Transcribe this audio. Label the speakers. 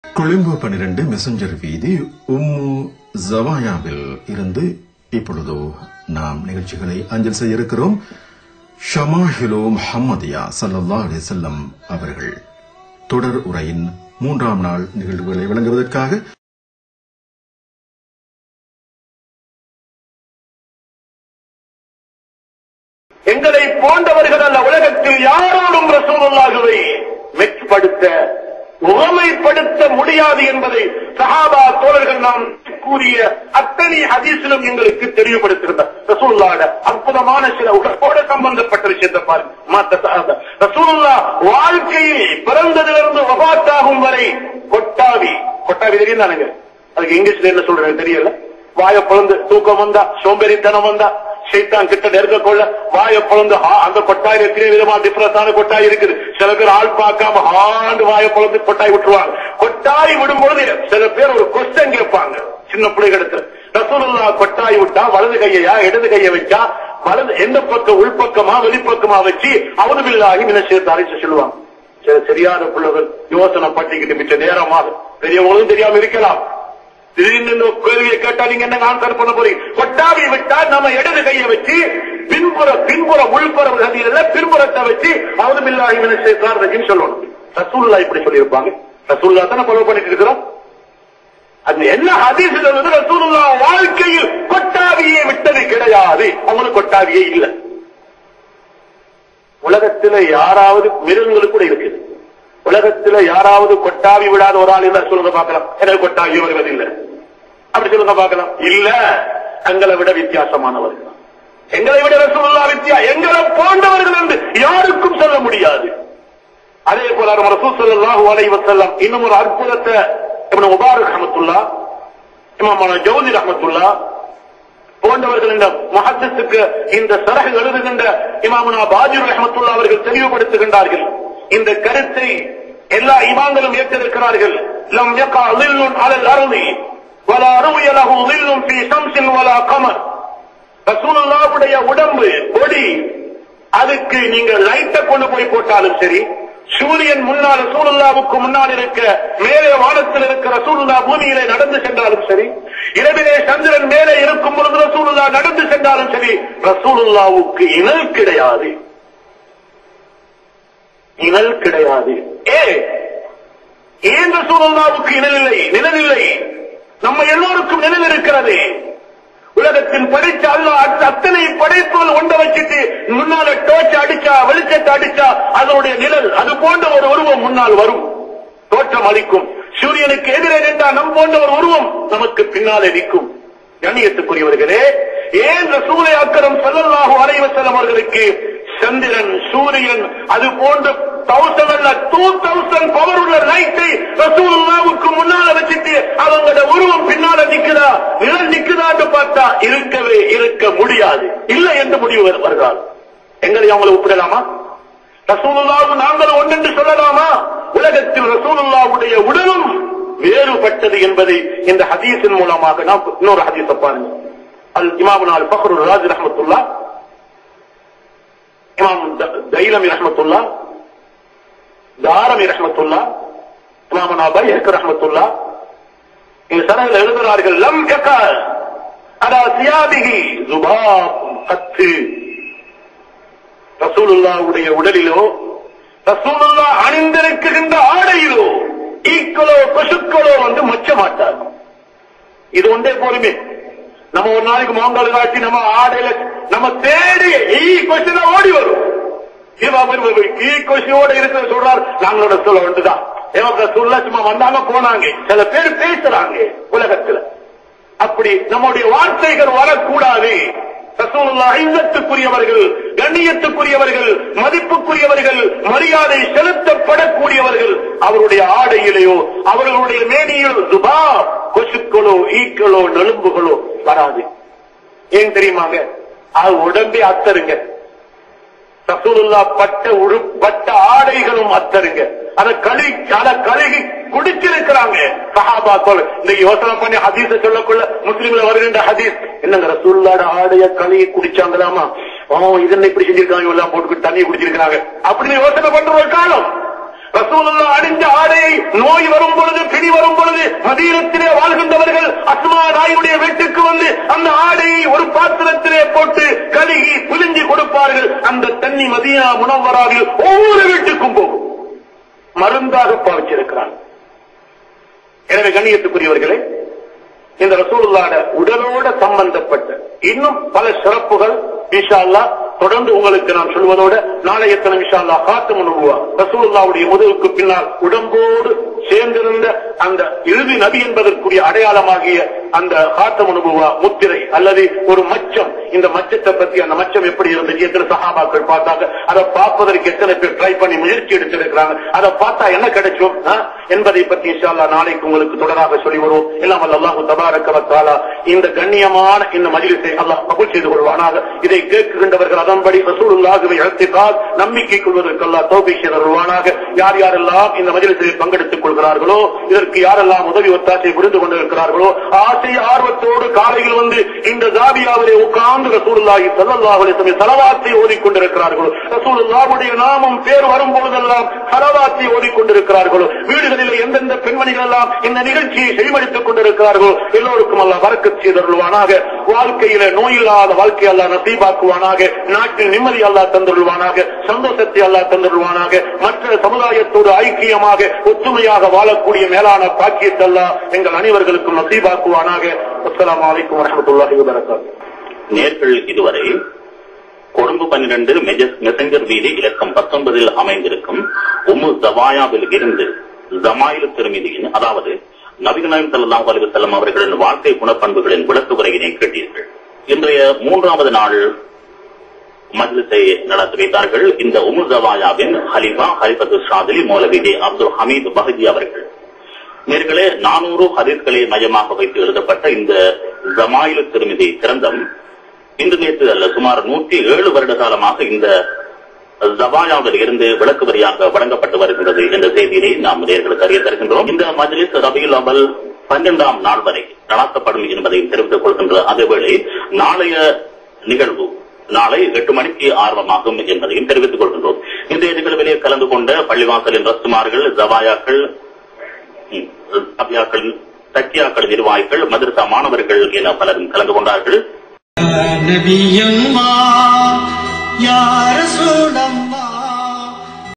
Speaker 1: Colombo 12 messenger வீதி உம்மு ஜவாயாவில் இருந்து இப்பொழுது நாம் நிகழ்ச்சிகளை அஞ்சல் செய்ய இருக்கிறோம். ஷமாஹிலு முஹம்மதியா ஸல்லல்லாஹு அலைஹி வஸல்லம் அவர்கள் தொடர் உரையின் 3ஆம் நாள் நிகழ்வுகளை வழங்குவதற்காக
Speaker 2: எங்களை போன்றவர்கள் அல்ல உலகத்தில் யாரோடும் ரசூலுல்லாஹ்வை மெச்சப்படுத்த உவமைப்படுத்த முடியாது என்பதை சஹாபா தோழர்கள் நாம் கூறிய அத்தனை ஹதீஸிலும் எங்களுக்கு தெளிவுபடுத்துகிறார். ரசூலுல்லாஹ்வோட அற்புதமான சில உடலோட சம்பந்தப்பட்ட விஷயத்தை பாருங்க. ரசூலுல்லாஹ் வாழ்க்கையில் பிறந்ததிலிருந்து வஃபாத்தாகும் வரை கொட்டாவி தெரியும் தானுங்க, அதுக்கு இங்கிலீஷ்ல என்ன சொல்றது தெரியல. வாய பொழுந்து தூக்கம் வந்தா, சோம்பேறித்தனம் வந்தா, ஷைத்தான் கிட்ட நெருங்க கொள்ள வாய பொழுந்து அந்த கொட்டாய் எத்தனை விதமா டிஃபரன்ஸான கொட்டாய் இருக்குது. சில பேர் ஆள் பார்க்காம ஆண்டு வாய பொழுந்து கொட்டாய் விட்டுருவாங்க. கொட்டாய் விடும் பொழுது சில பேர் ஒரு கொஸ்டின் கேட்பாங்க சின்ன பிள்ளைகளுக்கு. ரசூலுல்லாஹ் கொட்டாய் விட்டா வலது கையா இடது கையை வச்சா வலது எந்த பக்கம் உள்பக்கமா வெளிப்பக்கமா வச்சு அவுது பில்லாஹி மினஷ் ஷைத்தானிர் சொல்லுவாங்க. சரியான பிள்ளைகள் யோசனை பட்டிக்கிட்டு மிச்ச நேரமாக பெரியவங்களும் தெரியாம இருக்கலாம். திடீர்னு கேள்வியை கேட்டா நீங்க என்ன ஆன்சர் பண்ண போறீங்க? கொட்டாவி விட்டா நம்ம இடது கையை வச்சு பின்புற உள்புற பின்புறத்தை வச்சு அவுது பில்லாஹி மினஷ் ஷைத்தானிர் ரஜீம் சொல்லணும். ரசூலுல்லாஹ் இப்படி சொல்லியிருப்பாங்க. ரசூலுல்லாஹ் தான ஃபாலோ பண்ணிட்டு இருக்கிறோம். அது என்ன ஹதீஸ்ல வந்து ரசூலுல்லாஹ் வாழ்க்கையில் கொட்டாவியை விட்டது கிடையாது. அவங்களுக்கு கொட்டாவியே இல்லை. உலகத்துல யாராவது மிருகங்களுக்கு கூட இருக்குது. உலகத்துல யாராவது கொட்டாவி விடாத ஒரு ஆள் இருந்தா சொல்லுங்க பார்க்கலாம். எனக்கு கொட்டாவி வருவதில்லை அப்படி சொல்லுங்க பார்க்கலாம். இல்ல, எங்களை விட வித்தியாசமானவர்கள், எங்களை விட ரசூலுல்லாஹ் எங்களை போன்றவர்கள் என்று யாருக்கும் சொல்ல முடியாது. அதே போல ரசூல் ஸல்லல்லாஹு அலைஹி வஸல்லம் இன்னும் ஒரு அற்புதத்தை இப்னு முபாரக் ரஹ்மத்துல்லாஹ், இமாம் ஜௌதி ரஹ்மத்துல்லாஹ் போன்றவர்கள் இந்த முஹத்திஸுக்கு இந்த ஷரஹ் எழுதுகின்ற இமாமுனா பாஜிர் ரஹ்மத்துல்லாஹ் அவர்கள் தெளிவுபடுத்துகின்றார்கள். இந்த கருத்தை எல்லா இமாம்களும் ஏற்றிருக்கிறார்கள். லம் யகா ظில்லுன் அலல் அர்தி வலா ருய லஹு ظில்லுன் ஃபீ ஷம்ஸின் வலா கமர். ரசூலுல்லாஹ்வுடைய உடம்பு பொடி, அதுக்கு நீங்க லைட்ட கொண்டு போய் போட்டாலும் சரி, சூரியன் முன்னால் ரசூலுல்லாஹ்வுக்கு முன்னால் இருக்க மேலே வானத்தில் இருக்கிற ரசூலுல்லாஹ் பூமியிலே நடந்து சென்றாலும் சரி, இரவிலே சந்திரன் மேலே இருக்கும் பொழுது ரசூலுல்லாஹ் நடந்து சென்றாலும் சரி, ரசூலுல்லாஹ்வுக்கு இணல் கிடையாது. இணல் கிடையாது. ஏன் ரசூலுல்லாஹ்வுக்கு இணல் இல்லை, நிழல் இல்லை? நம்ம எல்லோருக்கும் நிழல் இருக்கிறது. உலகத்தின் படைச்ச அல்லாஹ் அத்தனை படைப்புகள் ஒண்ட வச்சுட்டு முன்னால டோர்ச் அடிச்சா, வெளிச்சத்தை அடிச்சா அதனுடைய நிழல் அது போன்ற ஒரு உருவம் முன்னால் வரும், தோற்றம் அளிக்கும். சூரியனுக்கு எதிரே நின்றா நம் போன்ற ஒரு உருவம் நமக்கு பின்னாலே நிற்கும். கண்ணியத்துக்குரியவர்களே, ஏன் ரசூலை அக்ரம் ஸல்லல்லாஹு அலைஹி வஸல்லம் அவர்களுக்கு சந்திரன், சூரியன் அது போன்ற 1000 அல்ல 2000 பவர் உள்ள லைட்டை ரசூலுல்லாஹ்வுக்கு முன்னால வச்சுட்டு அவங்களோட உருவம் பின்னால நிக்குதா, நிழல் நிக்குதான்னு பார்த்தா இருக்க முடியாது. இல்லை என்று முடிவு வருகிறார். எங்களை அவங்களை ஒப்பிடலாமா? ரசூலுல்லாஹ் நாங்கள் ஒன்றென்று சொல்லலாமா? உலகத்தில் ரசூலுல்லாஹ்வுடைய உடலும் வேறுபட்டது என்பதை இந்த ஹதீஸின் மூலமாக நாம் இன்னொரு ஹதீஸை பாருங்க. அல் இமாமுனா அல் ஃபக்ருர் ராஸி ரஹ்மத்துல்லாஹ், இமாம் தைலமி ரஹ்மத்துல்லாஹ், தாரமி ரஹ்மத்துல்லாஹ், இமாமுனா பைஹக்கி ரஹ்மத்துல்லாஹ் இந்த சனதில் எழுதுகிறார்கள். லம் யகா அலா சியாபிஹி ஸுபாப் கத்து. ரசூலுல்லாஹ்வுடைய உடலிலோ ரசூலுல்லாஹ் அணிந்திருக்கின்ற ஆடையிலோ ஈக்களோ கொசுக்களோ வந்து மச்ச மாட்டார். இது ஒன்றே போதுமே. நம்ம ஒரு நாளைக்கு மோங்கால் காட்டி நம்ம ஆடையில நம்ம தேடி கொஸ்டினா ஓடி வரும். கொஸ்டினோட இருக்கிற சொல்றாரு, நாங்களோட சொல்ல ஒன்றுதான். சொல்ல சும்மா வந்தாங்க போனாங்க. சில பேர் பேசுறாங்க உலகத்துல. அப்படி நம்முடைய வார்த்தைகள் வரக்கூடாது. ரசூலுல்லாஹ் இஸ்ஸத்துக்குரியவர்கள், கண்ணியத்துக்குரியவர்கள், மதிப்புக்குரியவர்கள், மரியாதை செலுத்தப்படக்கூடியவர்கள். அவருடைய ஆடையிலேயோ அவர்களுடைய மேனியிலோ துபாப் கொசுக்களோ ஈக்களோ நெலும்புகளோ வராது. ஏன் தெரியுமாங்க? அது உடம்பே அத்தருங்க. ரசூலுல்லாஹ் பட்ட ஆடைகளும் அத்தருங்க. அதை கழுகி குடிச்சிருக்கிறாங்க சஹாபாக்கள். இன்னைக்கு யோசனை பண்ணி ஹதீஸ சொல்லக்குள்ள முஸ்லிம்ல வருகின்ற ஹதீஸ் என்னங்க, ரசூலுல்லாஹ்வோட ஆடைய கழுகி குடிச்சாங்களாமா, இதென்ன இப்படி செஞ்சிருக்காங்க, எல்லாம் போட்டு தண்ணி குடிச்சிருக்காங்க அப்படின்னு யோசனை பண்ற ஒரு காலம். ரசூலுல்லாஹ் அணிந்த ஆடையை நோய் வரும் பொழுது, பிடி அந்த ஆடையை ஒரு பாத்திரத்திலே போட்டு கழுகி புளிஞ்சி கொடுப்பார்கள். அந்த தண்ணி மதீனா முனவ்வராவில் ஒவ்வொரு வீட்டுக்கும் போகும். மருந்தாக பாவிச்சிருக்கிறார். எனவே கண்ணியத்துக்குரியவர்களே, இந்த ரசூலுல்லாஹ்வுடைய உடலோட சம்பந்தப்பட்ட இன்னும் பல சிறப்புகள் இன்ஷா அல்லாஹ் தொடர்ந்து உங்களுக்கு நான் சொல்வதோட நாளைய தினம் இன்ஷா அல்லாஹ் காத்தமுன் நுபுவா ரசூலுல்லாஹ்வுடைய முதுகுக்கு பின்னால் உடம்போடு சேர்ந்திருந்த அந்த இறுதி நபி என்பதற்குரிய அடையாளமாகிய அந்த காத்தமுன் நுபுவா முத்திரை அல்லது ஒரு மச்சம், இந்த மச்சத்தை பத்தி அந்த மச்சம் எப்படி இருந்துச்சு, எத்தனை சஹாபாக்கள் பார்த்தாங்க, அதை பார்ப்பதற்கு எத்தனை பேர் ட்ரை பண்ணி முயற்சி எடுத்திருக்கிறாங்க, அதை பார்த்தா என்ன கிடைக்கும் என்பதை பற்றி இன்ஷா அல்லாஹ் நாளைக்கு உங்களுக்கு தொடராக சொல்லி வருவோம். எல்லாம் அல்லாஹ் தபாரக வ தஆலா இந்த கண்ணியமான இந்த மஜ்லிஸை அல்லாஹ் கபூல் செய்து கொள்வானாக. இதை கேட்கின்றவர்கள் அதன்படி ரசூலுல்லாஹ்வை இஹ்திகாத் நம்பிக்கை கொள்வதற்கு அல்லாஹ் தௌஃபீக் செய்தருள்வானாக. யார் யாரெல்லாம் இந்த மஜ்லிஸில் பங்கெடுத்துக் கொள்கிறார்களோ, இதற்கு யாரெல்லாம் உதவி ஒத்தாசை புரிந்து கொண்டிருக்கிறார்களோ, ஆசை ஆர்வத்தோடு காலையில் வந்து இந்த ஜாபியாவிலே உட்கார்ந்து ரசூலுல்லாஹி ஸல்லல்லாஹு அலைஹி வஸல்லம் ஸலவாத்தை ஓதிக்கொண்டிருக்கிறார்களோ, ரசூலுல்லாஹ்வுடைய நாமம் பேர் வரும்போதெல்லாம் ஸலவாத்தை ஓதிக்கொண்டிருக்கிறார்களோ, வீடுகளில் எந்தெந்த பெண்மணிகள் எல்லாம் இந்த நிகழ்ச்சியை செய்மடித்துக் கொண்டிருக்கிறார்களோ எல்லோருக்கும் அல்லாஹ் பரக்கத் செய்தருள்வானாக. வாழ்க்கையில நோயில்லாத வாழ்க்கை அல்லாஹ் நசீபாக்குவானாக. நாட்டில் நிம்மதி அல்லாஹ் தந்தருள்வானாக. சந்தோஷத்தை அல்லாஹ் தந்தருள்வானாக. மற்ற சமுதாயத்தோடு ஐக்கியமாக ஒற்றுமையாக வாழக்கூடிய மேலான பாக்கியத்தை அல்லாஹ் எங்கள் அனைவர்களுக்கும் நசீபாக்குவானாக. அஸ்ஸலாமு அலைக்கும் வரஹ்மத்துல்லாஹி வ பரகாத்துஹு.
Speaker 3: நேர்கள் இதுவரை கொழும்பு 12 மெசஞ்சர் வீதி இலக்கம் 19 அமைந்திருக்கும் உம்மு ஜவாயாவில் இருந்து ஜமாயில் திருமிதியின், அதாவது நபிகள் நாயகம் ஸல்லல்லாஹு அலைஹி வஸல்லம் அவர்களின் வாழ்க்கை குணப்பண்புகளின் விளக்கு உரையினை கேட்டீர்கள். இன்றைய 3வது நாள் மஜ்லிஸை நடத்தி வைத்தார்கள் இந்த உம்மு ஜவாயாவின் ஹலிஃபத்து ஷாதிலி மௌலவி அப்துல் ஹமீத் பஹஜி அவர்கள். நேர்களே, 400 ஹதீஸ்களை மையமாக வைத்து எழுதப்பட்ட இந்த ஜமாயில் திருமிதி கிரந்தம் இன்று நேற்று அல்ல சுமார் 107 வருட காலமாக இந்த ஜவாயாவில் இருந்து விளக்கு வரியாக வழங்கப்பட்டு வருகின்றது என்ற செய்தியை நாம் நேர்களுக்கு அறிய தருகின்றோம். இந்த மஜ்லிஸ் ரபியுல் அவ்வல் 12ஆம் நாள் வரை நடத்தப்படும் என்பதையும் தெரிவித்துக் கொள்கின்ற அதேவேளை நாளைய நிகழ்வு நாளை 8 மணிக்கு ஆரம்பமாகும் என்பதையும் தெரிவித்துக் கொள்கின்றோம். இன்றைய நிகழ்விலே கலந்து கொண்ட பள்ளிவாசலின் ரஸ்துமார்கள், ஜவாயாக்கள், தக்கியாக்கள், நிர்வாகிகள், மதரசா மாணவர்கள் என பலரும் கலந்து கொண்டார்கள்.
Speaker 4: நபியல்லாஹ் யா ரசூலல்லாஹ்